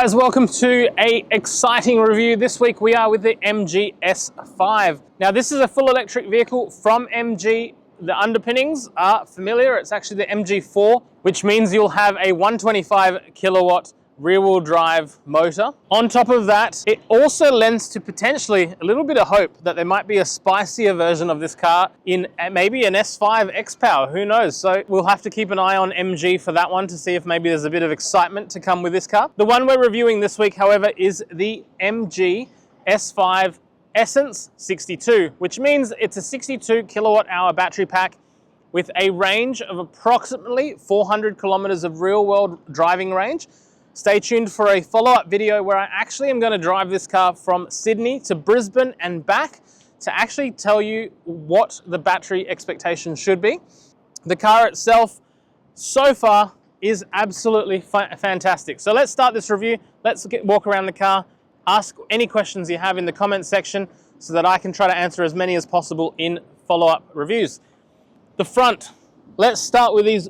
guys, welcome to an exciting review. This week we are with the MG S5. Now this is a full electric vehicle from MG. The underpinnings are familiar. It's actually the MG4, which means you'll have a 125 kilowatt rear-wheel drive motor. On top of that, it also lends to potentially a little bit of hope that there might be a spicier version of this car in maybe an S5 X-Power, who knows? So we'll have to keep an eye on MG for that one to see if maybe there's a bit of excitement to come with this car. The one we're reviewing this week, however, is the MG S5 Essence 62, which means it's a 62 kilowatt hour battery pack with a range of approximately 400 kilometers of real-world driving range. Stay tuned for a follow-up video where I actually am going to drive this car from Sydney to Brisbane and back to actually tell you what the battery expectation should be. The car itself, so far, is absolutely fantastic. So let's start this review. Let's walk around the car, ask any questions you have in the comments section so that I can try to answer as many as possible in follow-up reviews. The front, let's start with these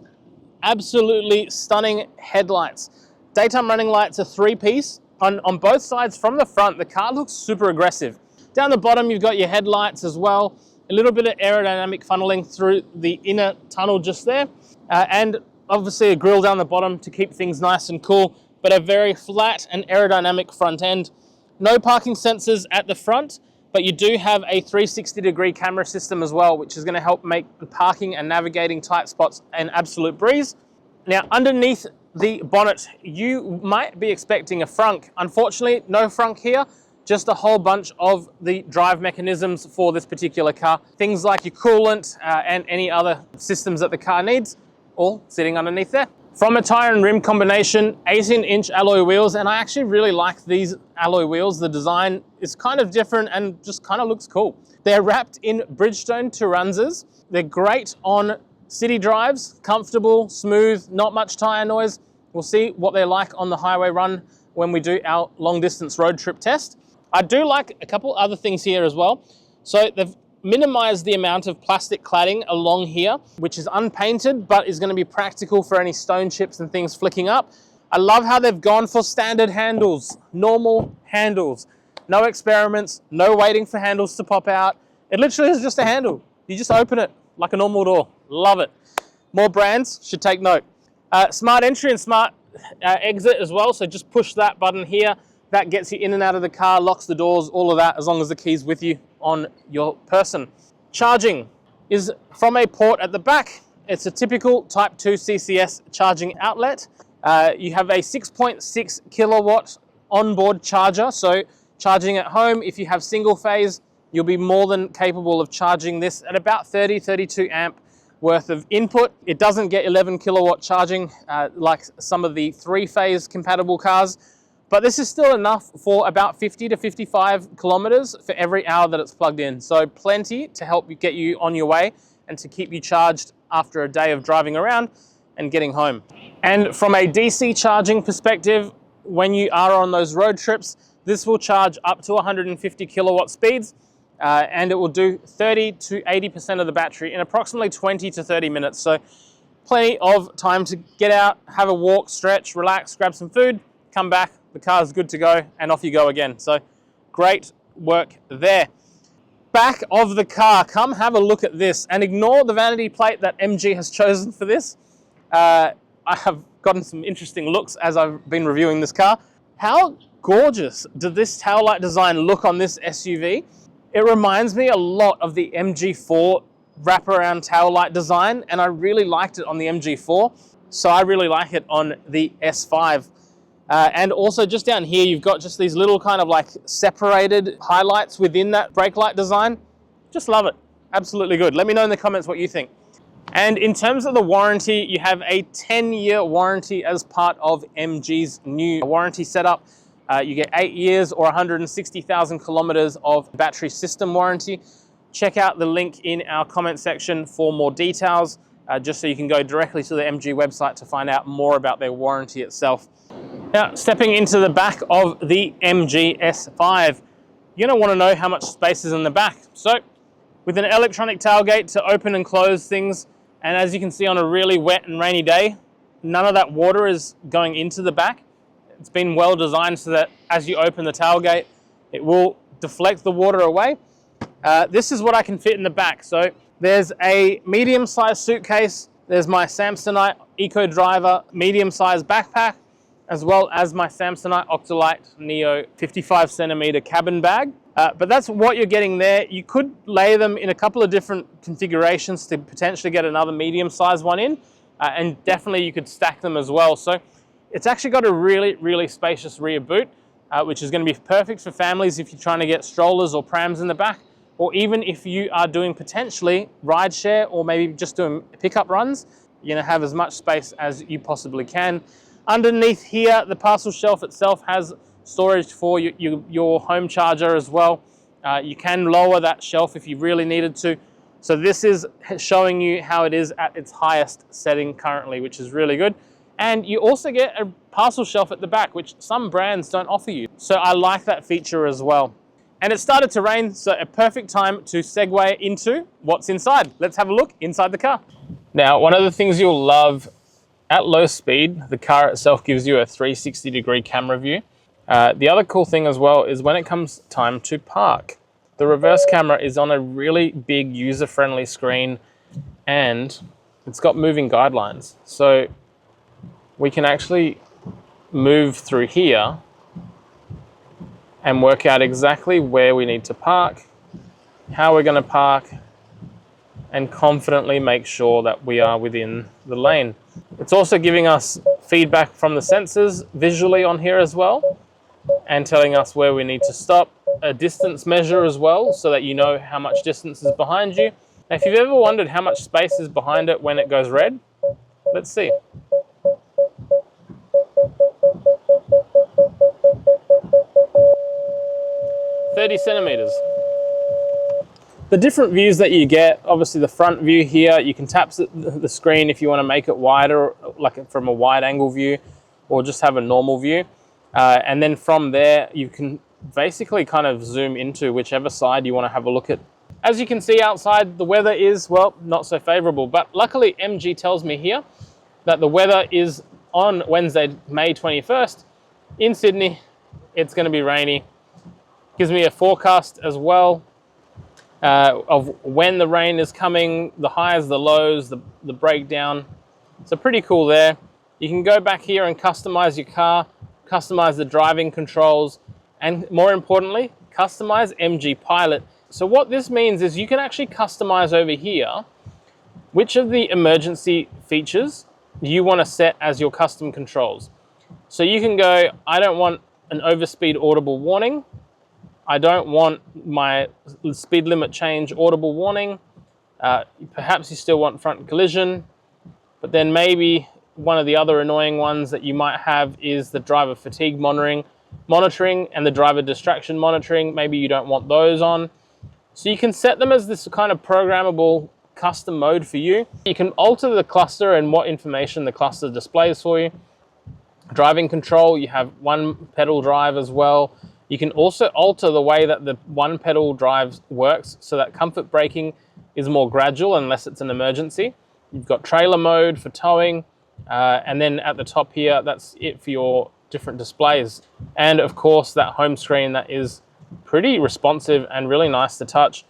absolutely stunning headlights. Daytime running lights are three-piece. On both sides from the front, the car looks super aggressive. Down the bottom, you've got your headlights as well. A little bit of aerodynamic funneling through the inner tunnel just there. And obviously a grille down the bottom to keep things nice and cool, but a very flat and aerodynamic front end. No parking sensors at the front, but you do have a 360-degree camera system as well, which is going to help make parking and navigating tight spots an absolute breeze. Now, underneath the bonnet, you might be expecting a frunk. Unfortunately, no frunk here, just a whole bunch of the drive mechanisms for this particular car. Things like your coolant and any other systems that the car needs, all sitting underneath there. From a tire and rim combination, 18-inch alloy wheels, and I actually really like these alloy wheels. The design is kind of different and just kind of looks cool. They're wrapped in Bridgestone Turanzas. They're great on city drives, comfortable, smooth, not much tire noise. We'll see what they're like on the highway run when we do our long distance road trip test. I do like a couple other things here as well. So they've minimized the amount of plastic cladding along here, which is unpainted, but is going to be practical for any stone chips and things flicking up. I love how they've gone for standard handles, normal handles. No experiments, no waiting for handles to pop out. It literally is just a handle. You just open it like a normal door. Love it. More brands should take note. Smart entry and smart exit as well. So just push that button here. That gets you in and out of the car, locks the doors, all of that, as long as the key's with you on your person. Charging is from a port at the back. It's a typical Type 2 CCS charging outlet. You have a 6.6 kilowatt onboard charger. So charging at home, if you have single phase, you'll be more than capable of charging this at about 32 amp worth of input. It doesn't get 11 kilowatt charging like some of the three-phase compatible cars, but this is still enough for about 50 to 55 kilometers for every hour that it's plugged in. So plenty to help you get you on your way and to keep you charged after a day of driving around and getting home. And from a DC charging perspective, when you are on those road trips, this will charge up to 150 kilowatt speeds. And it will do 30 to 80% of the battery in approximately 20 to 30 minutes. So plenty of time to get out, have a walk, stretch, relax, grab some food, come back, the car's good to go, and off you go again. So great work there. Back of the car, come have a look at this and ignore the vanity plate that MG has chosen for this. I have gotten some interesting looks as I've been reviewing this car. How gorgeous did this tail light design look on this SUV? It reminds me a lot of the MG4 wraparound tail light design, and I really liked it on the MG4, so I really like it on the S5. And also just down here, you've got just these little kind of like separated highlights within that brake light design. Just love it. Absolutely good. Let me know in the comments what you think. And in terms of the warranty, you have a 10-year warranty as part of MG's new warranty setup. You get 8 years or 160,000 kilometers of battery system warranty. Check out the link in our comment section for more details, just so you can go directly to the MG website to find out more about their warranty itself. Now, stepping into the back of the MG S5, you're going to want to know how much space is in the back. So, with an electronic tailgate to open and close things, and as you can see on a really wet and rainy day, none of that water is going into the back. It's been well designed so that as you open the tailgate, it will deflect the water away. This is what I can fit in the back. So there's a medium-sized suitcase. There's my Samsonite Eco Driver medium-sized backpack, as well as my Samsonite Octolite Neo 55 centimeter cabin bag. But that's what you're getting there. You could lay them in a couple of different configurations to potentially get another medium-sized one in, and definitely you could stack them as well. So it's actually got a really, really spacious rear boot, which is going to be perfect for families if you're trying to get strollers or prams in the back, or even if you are doing potentially ride share or maybe just doing pickup runs. You're going to have as much space as you possibly can. Underneath here, the parcel shelf itself has storage for your home charger as well. You can lower that shelf if you really needed to. So this is showing you how it is at its highest setting currently, which is really good. And you also get a parcel shelf at the back, which some brands don't offer you. So I like that feature as well. And it started to rain, so a perfect time to segue into what's inside. Let's have a look inside the car. Now, one of the things you'll love at low speed, the car itself gives you a 360-degree camera view. The other cool thing as well is when it comes time to park, the reverse camera is on a really big user-friendly screen, and it's got moving guidelines. So we can actually move through here and work out exactly where we need to park, how we're going to park, and confidently make sure that we are within the lane. It's also giving us feedback from the sensors visually on here as well, and telling us where we need to stop. A distance measure as well, so that you know how much distance is behind you. Now, if you've ever wondered how much space is behind it when it goes red, let's see. "30 centimeters. The different views that you get, obviously the front view here, you can tap the screen if you want to make it wider, like from a wide angle view, or just have a normal view. And then from there, you can basically kind of zoom into whichever side you want to have a look at. As you can see outside, the weather is, well, not so favorable, but luckily MG tells me here that the weather is on Wednesday, May 21st in Sydney. It's going to be rainy. Gives me a forecast as well of when the rain is coming, the highs, the lows, the breakdown. So pretty cool there. You can go back here and customize your car, customize the driving controls, and more importantly, customize MG Pilot. So what this means is you can actually customize over here which of the emergency features you want to set as your custom controls. So you can go, I don't want an overspeed audible warning. I don't want my speed limit change audible warning. Perhaps you still want front collision, but then maybe one of the other annoying ones that you might have is the driver fatigue monitoring and the driver distraction monitoring. Maybe you don't want those on. So you can set them as this kind of programmable custom mode for you. You can alter the cluster and what information the cluster displays for you. Driving control, you have one pedal drive as well. You can also alter the way that the one pedal drive works so that comfort braking is more gradual unless it's an emergency. You've got trailer mode for towing, and then at the top here, that's it for your different displays. And of course, that home screen that is pretty responsive and really nice to touch.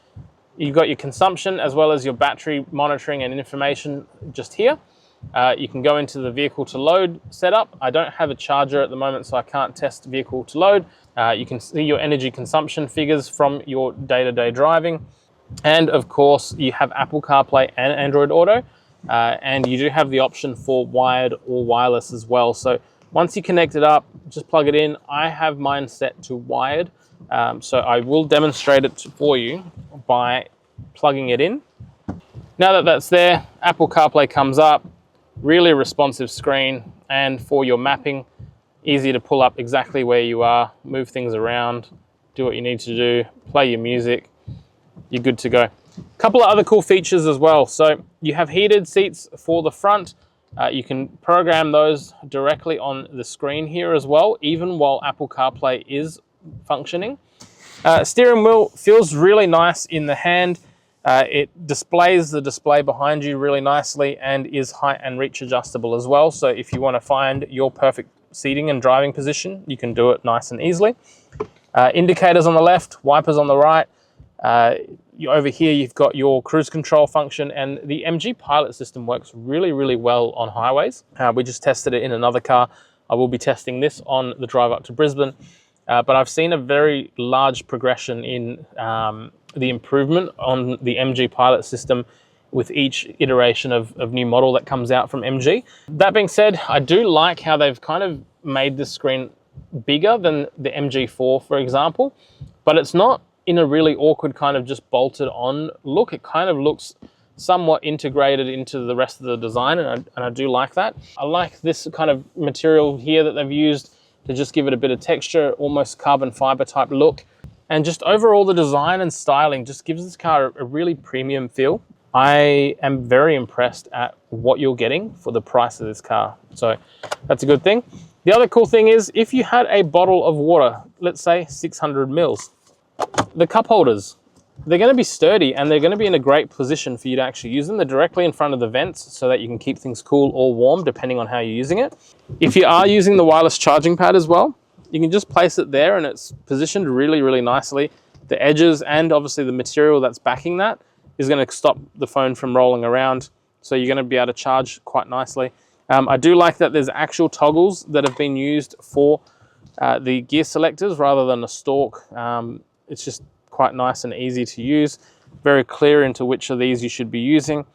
You've got your consumption as well as your battery monitoring and information just here. You can go into the vehicle to load setup. I don't have a charger at the moment, so I can't test vehicle to load. You can see your energy consumption figures from your day-to-day driving. And of course, you have Apple CarPlay and Android Auto. And you do have the option for wired or wireless as well. So once you connect it up, just plug it in. I have mine set to wired. So I will demonstrate it for you by plugging it in. Now that that's there, Apple CarPlay comes up. Really responsive screen, and for your mapping, easy to pull up exactly where you are, move things around, do what you need to do, play your music, you're good to go. A couple of other cool features as well. So you have heated seats for the front. You can program those directly on the screen here as well, even while Apple CarPlay is functioning. Steering wheel feels really nice in the hand. It displays the display behind you really nicely and is height and reach adjustable as well. So if you want to find your perfect seating and driving position, you can do it nice and easily. Indicators on the left, wipers on the right. Over here you've got your cruise control function, and the MG Pilot system works really, really well on highways. We just tested it in another car. I will be testing this on the drive up to Brisbane, but I've seen a very large progression in the improvement on the MG Pilot system with each iteration of new model that comes out from MG. That being said, I do like how they've kind of made this screen bigger than the MG4, for example, but it's not in a really awkward kind of just bolted on look. It kind of looks somewhat integrated into the rest of the design, and I do like that. I like this kind of material here that they've used to just give it a bit of texture, almost carbon fiber type look. And just overall the design and styling just gives this car a really premium feel. I am very impressed at what you're getting for the price of this car. So that's a good thing. The other cool thing is if you had a bottle of water, let's say 600 mils, the cup holders, they're going to be sturdy and they're going to be in a great position for you to actually use them. They're directly in front of the vents so that you can keep things cool or warm depending on how you're using it. If you are using the wireless charging pad as well, you can just place it there and it's positioned really, really nicely. The edges and obviously the material that's backing that is going to stop the phone from rolling around. So you're going to be able to charge quite nicely. I do like that there's actual toggles that have been used for the gear selectors rather than a stalk. It's just quite nice and easy to use, very clear into which of these you should be using,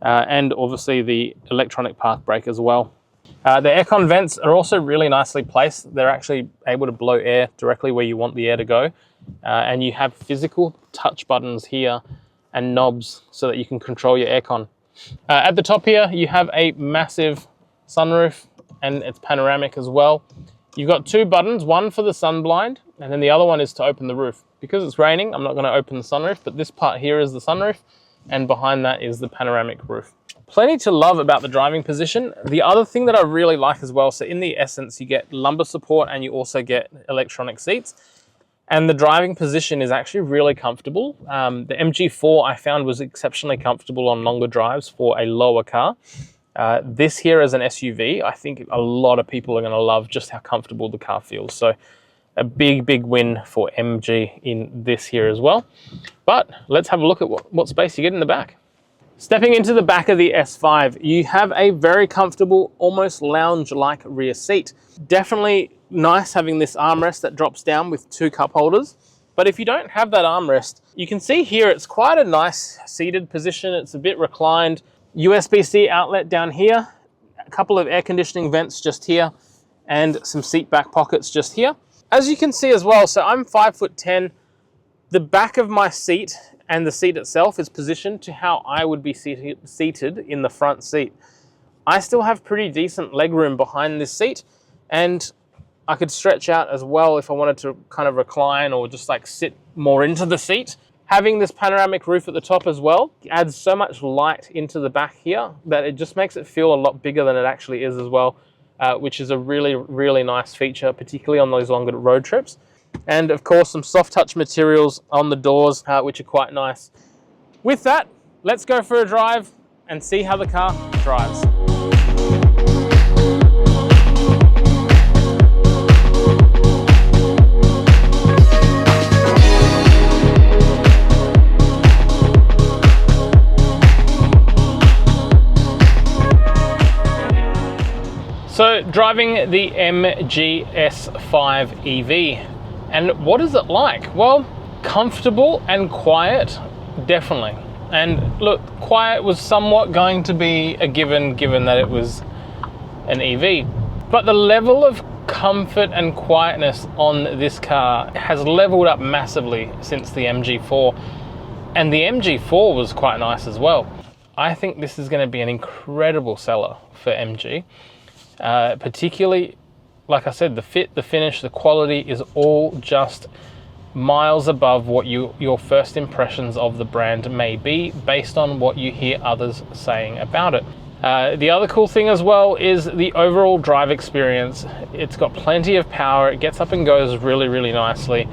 and obviously the electronic park brake as well. The aircon vents are also really nicely placed. They're actually able to blow air directly where you want the air to go, and you have physical touch buttons here and knobs so that you can control your aircon. At the top here you have a massive sunroof and it's panoramic as well. You've got two buttons, one for the sun blind and then the other one is to open the roof. Because it's raining, I'm not going to open the sunroof, but this part here is the sunroof and behind that is the panoramic roof. Plenty to love about the driving position. The other thing that I really like as well, so in the Essence you get lumbar support and you also get electronic seats, and the driving position is actually really comfortable. The MG4 I found was exceptionally comfortable on longer drives for a lower car. This here as an SUV, I think a lot of people are going to love just how comfortable the car feels. So a big win for MG in this here as well. But let's have a look at what space you get in the back. Stepping into the back of the S5, you have a very comfortable, almost lounge-like rear seat. Definitely nice having this armrest that drops down with two cup holders. But if you don't have that armrest, you can see here it's quite a nice seated position. It's a bit reclined. USB-C outlet down here, a couple of air conditioning vents just here, and some seat back pockets just here. As you can see as well, so I'm 5'10". The back of my seat and the seat itself is positioned to how I would be seated in the front seat. I still have pretty decent leg room behind this seat, and I could stretch out as well if I wanted to kind of recline or just like sit more into the seat. Having this panoramic roof at the top as well adds so much light into the back here that it just makes it feel a lot bigger than it actually is as well, which is a really nice feature, particularly on those longer road trips. And of course, some soft touch materials on the doors, which are quite nice. With that, let's go for a drive and see how the car drives. So driving the MG S5 EV, and what is it like? Well, comfortable and quiet, definitely. And look, quiet was somewhat going to be a given that it was an EV. But the level of comfort and quietness on this car has leveled up massively since the MG4. And the MG4 was quite nice as well. I think this is going to be an incredible seller for MG. Particularly, like I said, the fit, the finish, the quality is all just miles above what your first impressions of the brand may be based on what you hear others saying about it. The other cool thing as well is the overall drive experience. It's got plenty of power, it gets up and goes really nicely.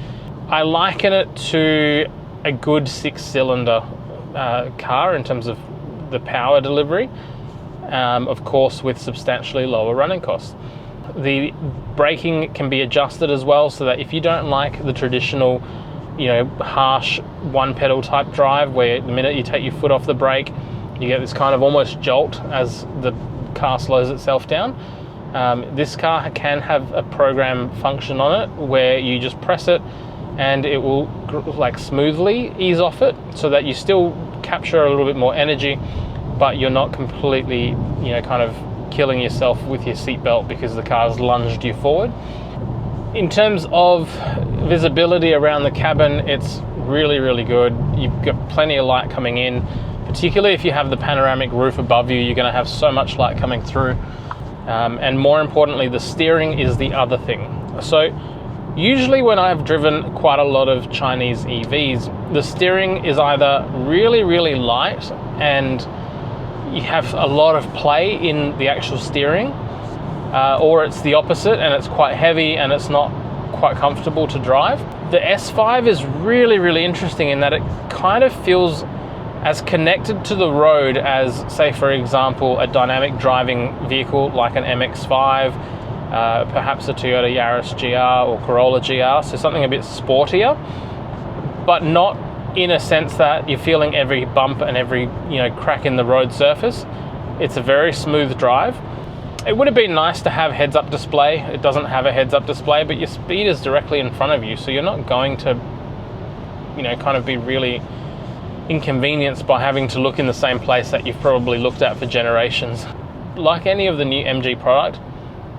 I liken it to a good 6-cylinder car in terms of the power delivery. Of course, with substantially lower running costs. The braking can be adjusted as well, so that if you don't like the traditional, you know, harsh one pedal type drive where the minute you take your foot off the brake, you get this kind of almost jolt as the car slows itself down. This car can have a program function on it where you just press it and it will like smoothly ease off it, so that you still capture a little bit more energy, but you're not completely, you know, kind of killing yourself with your seatbelt because the car's lunged you forward. In terms of visibility around the cabin, it's really, really good. You've got plenty of light coming in, particularly if you have the panoramic roof above you, you're going to have so much light coming through. And more importantly, the steering is the other thing. So usually when I've driven quite a lot of Chinese EVs, the steering is either really, really light and you have a lot of play in the actual steering, or it's the opposite and it's quite heavy and it's not quite comfortable to drive. The S5 is really, really interesting in that it kind of feels as connected to the road as, say, for example, a dynamic driving vehicle like an MX-5, perhaps a Toyota Yaris GR or Corolla GR, so something a bit sportier, but not in a sense that you're feeling every bump and every, you know, crack in the road surface. It's a very smooth drive. It would have been nice to have heads-up display. It doesn't have a heads-up display, but your speed is directly in front of you, so you're not going to, you know, kind of be really inconvenienced by having to look in the same place that you've probably looked at for generations. Like any of the new MG product,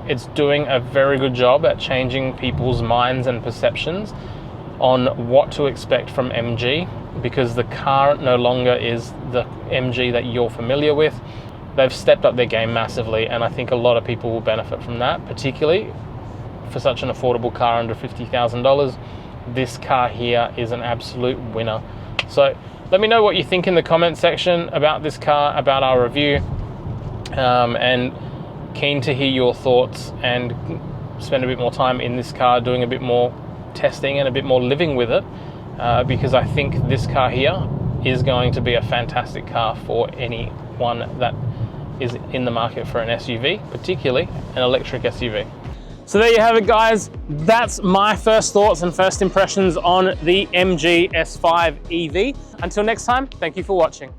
it's doing a very good job at changing people's minds and perceptions on what to expect from MG, because the car no longer is the MG that you're familiar with. They've stepped up their game massively, and I think a lot of people will benefit from that, particularly for such an affordable car under $50,000. This car here is an absolute winner. So let me know what you think in the comment section about this car, about our review, and keen to hear your thoughts and spend a bit more time in this car doing a bit more testing and a bit more living with it, because I think this car here is going to be a fantastic car for anyone that is in the market for an SUV, particularly an electric SUV. So there you have it, guys. That's my first thoughts and first impressions on the MG S5 EV. Until next time, thank you for watching.